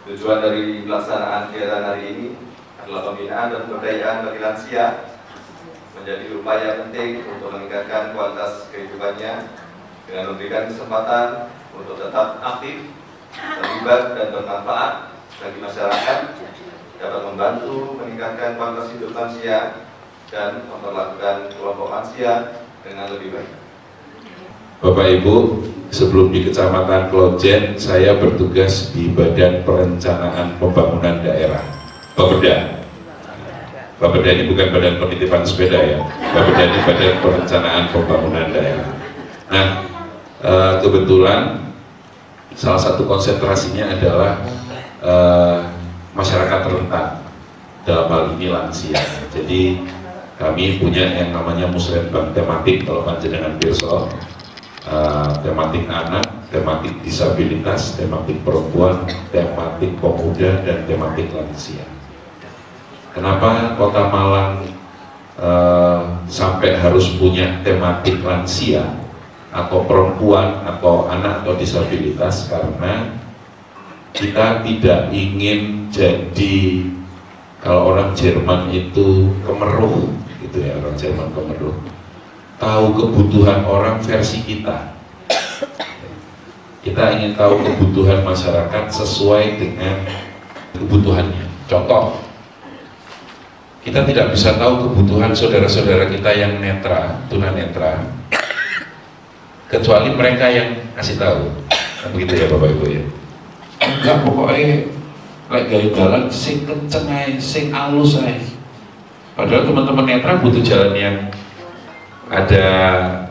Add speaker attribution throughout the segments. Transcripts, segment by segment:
Speaker 1: Tujuan dari pelaksanaan kegiatan hari ini adalah pembinaan dan pemberdayaan bagi lansia, menjadi upaya penting untuk meningkatkan kualitas kehidupannya dengan memberikan kesempatan untuk tetap aktif, terlibat dan bermanfaat bagi masyarakat, dapat membantu meningkatkan kualitas hidup lansia dan memperlakukan kelompok lansia dengan lebih baik.
Speaker 2: Bapak Ibu, sebelum di Kecamatan Klojen, saya bertugas di Badan Perencanaan Pembangunan Daerah, Bapeda. Bapeda ini bukan badan penitipan sepeda ya, Bapeda ini Badan Perencanaan Pembangunan Daerah. Nah, kebetulan salah satu konsentrasinya adalah masyarakat rentan, dalam hal ini lansia. Jadi kami punya yang namanya musrenbang tematik, kalau panjenengan pirsa, tematik anak, tematik disabilitas, tematik perempuan, tematik pemuda, dan tematik lansia. Kenapa Kota Malang sampai harus punya tematik lansia atau perempuan atau anak atau disabilitas? Karena kita tidak ingin jadi, kalau orang Jerman itu kemeruh gitu ya, orang Jerman kemeruh, tahu kebutuhan orang versi kita. Kita ingin tahu kebutuhan masyarakat sesuai dengan kebutuhannya. Contoh, kita tidak bisa tahu kebutuhan saudara-saudara kita yang netra, tunanetra, kecuali mereka yang kasih tahu. Kan begitu ya Bapak Ibu ya. Enggak, pokoknya lek gaya jalan sing kenceng ae, sing alus ae. Padahal teman-teman netra butuh jalan yang ada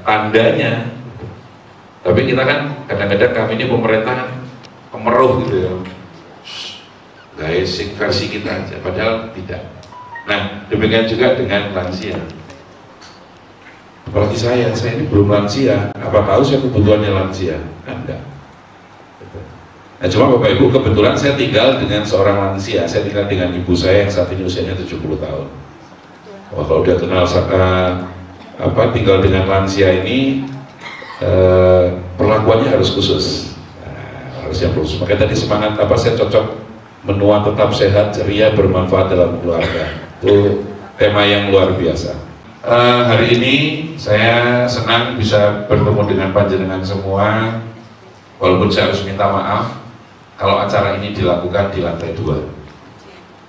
Speaker 2: tandanya. Tapi kita kan kadang-kadang, kami ini pemerintah kemeruh gitu ya, guys, versi kita aja, padahal tidak. Nah, demikian juga dengan lansia. Apalagi saya ini belum lansia, apa tahu saya kebutuhannya lansia? Enggak. Nah, cuma Bapak Ibu, kebetulan saya tinggal dengan seorang lansia. Saya tinggal dengan ibu saya yang saat ini usianya 70 tahun. Wah, kalau udah kenal tinggal dengan lansia ini, perlakuannya harus khusus, harus yang khusus. Makanya tadi semangat saya cocok, menua tetap sehat, ceria, bermanfaat dalam keluarga. Itu tema yang luar biasa. Hari ini saya senang bisa bertemu dengan panjenengan semua, walaupun saya harus minta maaf kalau acara ini dilakukan di lantai 2.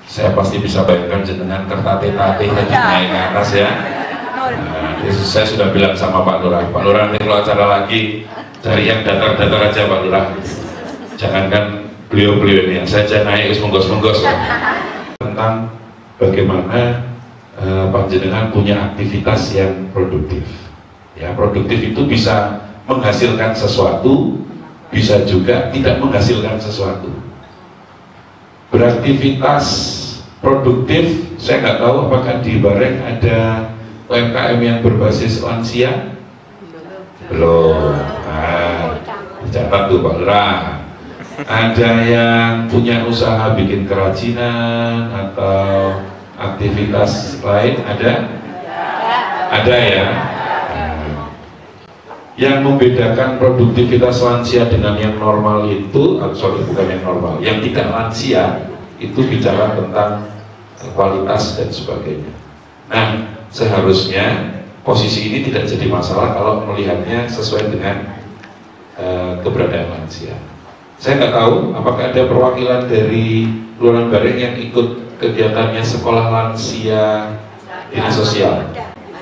Speaker 2: Saya pasti bisa bayangkan jenengan tertatih-tatih naik ke atas ya. Saya sudah bilang sama Pak Lurah, Pak Lurah nanti kalau acara lagi cari yang datar-datar aja Pak Lurah, jangankan beliau-beliau ini yang saja naik menggos-menggos ya. Tentang bagaimana panjenengan punya aktivitas yang produktif ya. Produktif itu bisa menghasilkan sesuatu, bisa juga tidak menghasilkan sesuatu. Beraktivitas produktif, saya nggak tahu apakah di Bareng ada UMKM yang berbasis lansia? Belum. Dicatat tuh Pak Lurah. Ada yang punya usaha bikin kerajinan atau aktivitas lain? Ada? Ada ya. Yang membedakan produktivitas lansia dengan yang normal itu, bukan yang normal, yang tidak lansia itu bicara tentang kualitas dan sebagainya. Nah, seharusnya posisi ini tidak jadi masalah kalau melihatnya sesuai dengan keberadaan lansia. Saya nggak tahu apakah ada perwakilan dari Kelurahan Bareng yang ikut kegiatannya sekolah lansia dinas sosial.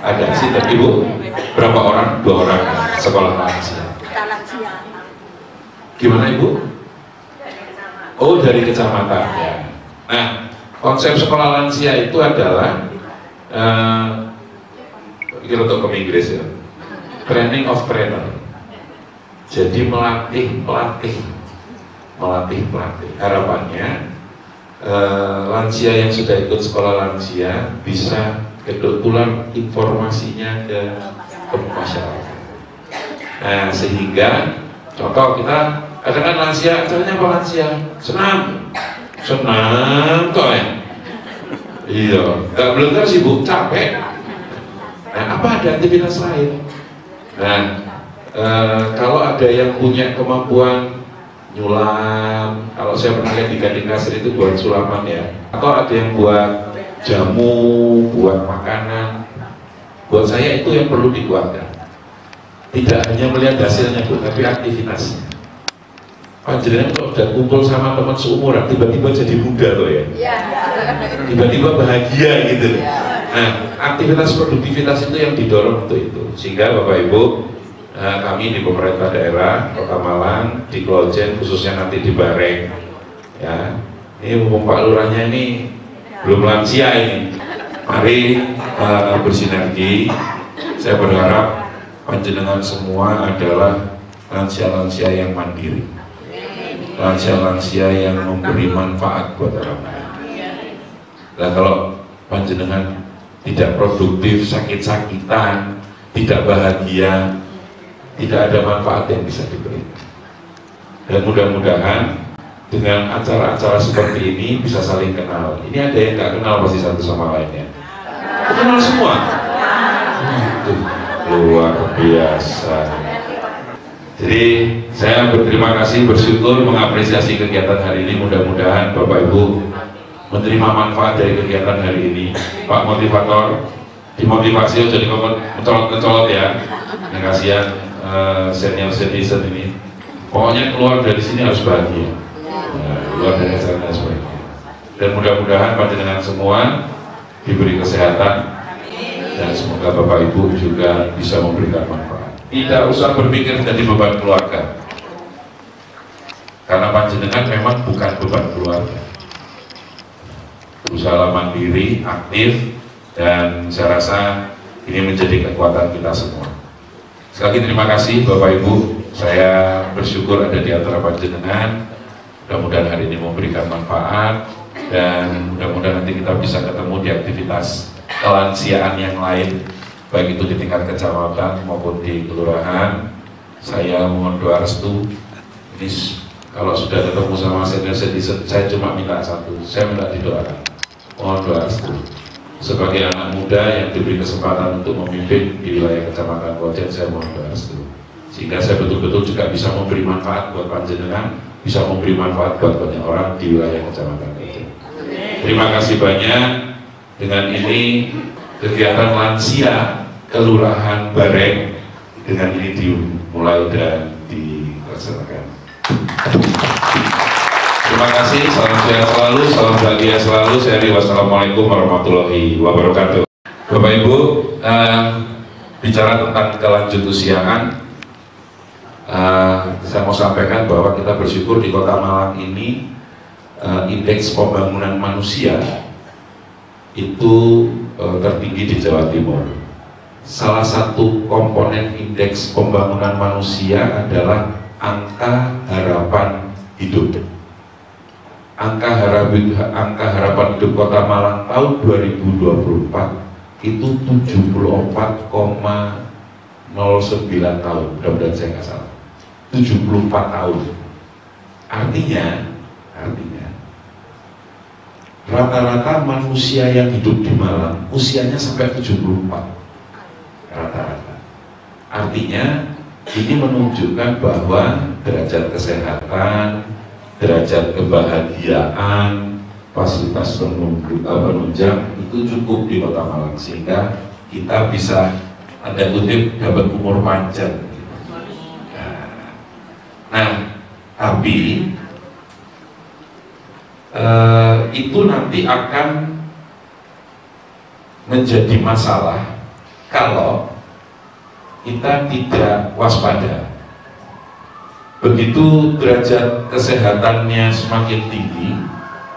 Speaker 2: Ada sih, tapi Ibu berapa orang? 2 orang sekolah lansia. Gimana Ibu? Oh, dari kecamatan ya. Nah, konsep sekolah lansia itu adalah kita untuk ke Inggris ya, training of trainer. Jadi melatih pelatih. Harapannya lansia yang sudah ikut sekolah lansia bisa kebetulan informasinya ke masyarakat. Nah, sehingga contoh kita katakan lansia, acaranya apa lansia? Senam kok ya. Iya, nggak belum sibuk, capek. Nah, apa ada aktivitas lain? Nah, kalau ada yang punya kemampuan nyulam. Kalau saya pernah lihat di Gading Kasir itu buat sulaman ya, atau ada yang buat jamu, buat makanan. Buat saya itu yang perlu dikuatkan. Tidak hanya melihat hasilnya Bu, tapi aktivitasnya. Panjenengan kalau udah kumpul sama teman seumuran, tiba-tiba jadi muda loh ya. Tiba-tiba bahagia gitu. Nah, aktivitas produktivitas itu yang didorong untuk itu. Sehingga Bapak Ibu, kami di pemerintah daerah Kota Malang, di Klojen, khususnya nanti di Bareng, ya, ini mumpung Pak Lurahnya ini belum lansia ini, mari bersinergi. Saya berharap panjenengan semua adalah lansia-lansia yang mandiri, lansia-lansia yang memberi manfaat buat orang lain. Nah, kalau panjenengan tidak produktif, sakit-sakitan, tidak bahagia, tidak ada manfaat yang bisa diberikan. Dan mudah-mudahan dengan acara-acara seperti ini bisa saling kenal. Ini ada yang nggak kenal pasti satu sama lainnya. Kenal semua. Itu luar biasa. Jadi saya berterima kasih, bersyukur, mengapresiasi kegiatan hari ini. Mudah-mudahan Bapak Ibu menerima manfaat dari kegiatan hari ini. Pak motivator, dimotivasi jadi mencolot-mencolot ya. Yang kasihan senior citizen ini. Pokoknya keluar dari sini harus bahagia. Keluar dari sana harus bahagia. Dan mudah-mudahan panjenengan semua diberi kesehatan dan semoga Bapak Ibu juga bisa memberikan manfaat. Tidak usah berpikir jadi beban keluarga, karena panjenengan memang bukan beban keluarga. Usaha mandiri, aktif, dan saya rasa ini menjadi kekuatan kita semua. Sekali lagi terima kasih Bapak Ibu, saya bersyukur ada di antara panjenengan. Mudah-mudahan hari ini memberikan manfaat dan mudah-mudahan nanti kita bisa ketemu di aktivitas kelansiaan yang lain, baik itu di tingkat kecamatan maupun di kelurahan. Saya mohon doa restu. Ini kalau sudah ketemu sama senior citizen, saya cuma minta satu, saya minta didoakan. Mohon doa restu. Sebagai anak muda yang diberi kesempatan untuk memimpin di wilayah Kecamatan Klojen, saya mohon doa restu. Sehingga saya betul-betul juga bisa memberi manfaat buat panjenengan, bisa memberi manfaat buat banyak orang di wilayah Kecamatan Klojen. Terima kasih banyak. Dengan ini kegiatan lansia Kelurahan Bareng dengan ini dimulai dan dilaksanakan. Terima kasih, salam sehat selalu, salam bahagia selalu. Wassalamualaikum warahmatullahi wabarakatuh. Bapak Ibu, bicara tentang kelanjut usiaan, saya mau sampaikan bahwa kita bersyukur di Kota Malang ini indeks pembangunan manusia itu tertinggi di Jawa Timur. Salah satu komponen indeks pembangunan manusia adalah angka harapan hidup. Angka harapan hidup Kota Malang tahun 2024 itu 74,09 tahun. Mudah-mudahan saya nggak salah. 74 tahun. Artinya rata-rata manusia yang hidup di Malang usianya sampai 74 rata-rata. Artinya ini menunjukkan bahwa derajat kesehatan, derajat kebahagiaan, fasilitas penunjang itu cukup di Kota Malang, sehingga kita bisa tanda kutip dapat umur panjang. Nah, tapi itu nanti akan menjadi masalah kalau kita tidak waspada. Begitu derajat kesehatannya semakin tinggi,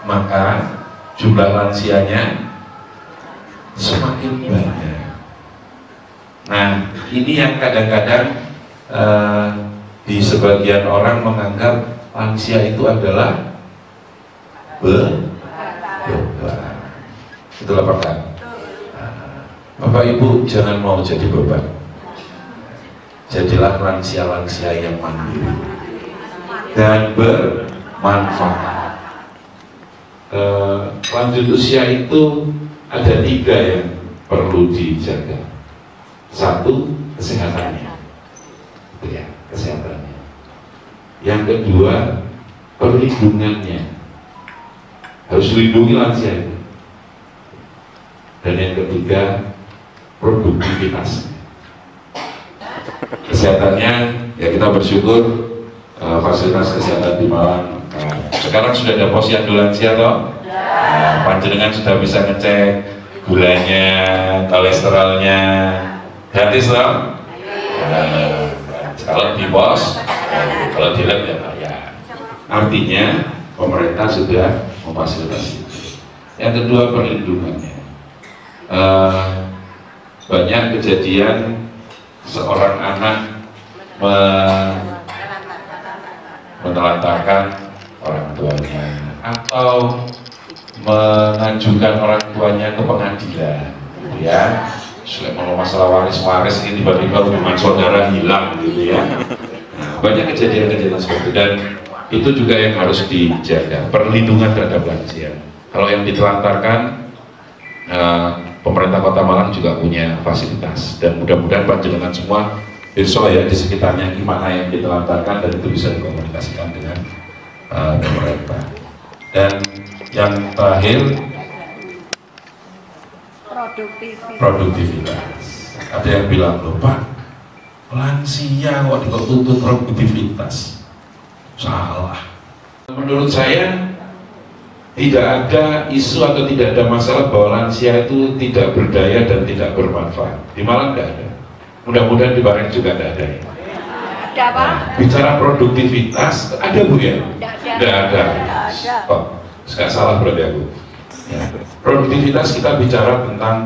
Speaker 2: maka jumlah lansianya semakin banyak. Nah, ini yang kadang-kadang di sebagian orang menganggap lansia itu adalah beban. Itulah perkara. Bapak Ibu jangan mau jadi beban. Jadilah lansia-lansia yang mandiri dan bermanfaat. Lanjut usia itu ada 3 yang perlu dijaga. 1, kesehatannya, itu ya, kesehatannya. Yang kedua, perlindungannya, harus dilindungi lansia itu. Dan yang ketiga, produktivitas. Kesehatannya, ya kita bersyukur fasilitas kesehatan di Malang sekarang sudah ada posyandu lansia toh. Panjenengan sudah bisa ngecek gulanya, kolesterolnya, gratis toh. Kalau di pos, kalau di lab ya bayar. Artinya pemerintah sudah memfasilitasi. Yang kedua, perlindungannya. Banyak kejadian seorang anak menelantarkan orang tuanya atau mengajukan orang tuanya ke pengadilan, gitu ya. Kalau masalah waris ini tiba-tiba hubungan saudara hilang, gitu ya. Nah, banyak kejadian-kejadian seperti itu, dan itu juga yang harus dijaga, perlindungan terhadap lansia. Kalau yang ditelantarkan, pemerintah Kota Malang juga punya fasilitas, dan mudah-mudahan panjenengan semua besok ya di sekitarnya gimana yang ditelantarkan, dan itu bisa dikomunikasikan dengan pemerintah. Dan yang terakhir, produktivitas. Ada yang bilang, loh Pak, lansia kok dituntut produktivitas? Salah. Menurut saya tidak ada isu atau tidak ada masalah bahwa lansia itu tidak berdaya dan tidak bermanfaat. Di Malang tidak ada. Mudah-mudahan di Bareng juga tidak ada.
Speaker 3: Ada Pak.
Speaker 2: Nah, bicara produktivitas, ada Bu ya? Tidak ada. Oh, nggak salah berarti aku. Ya. Produktivitas kita bicara tentang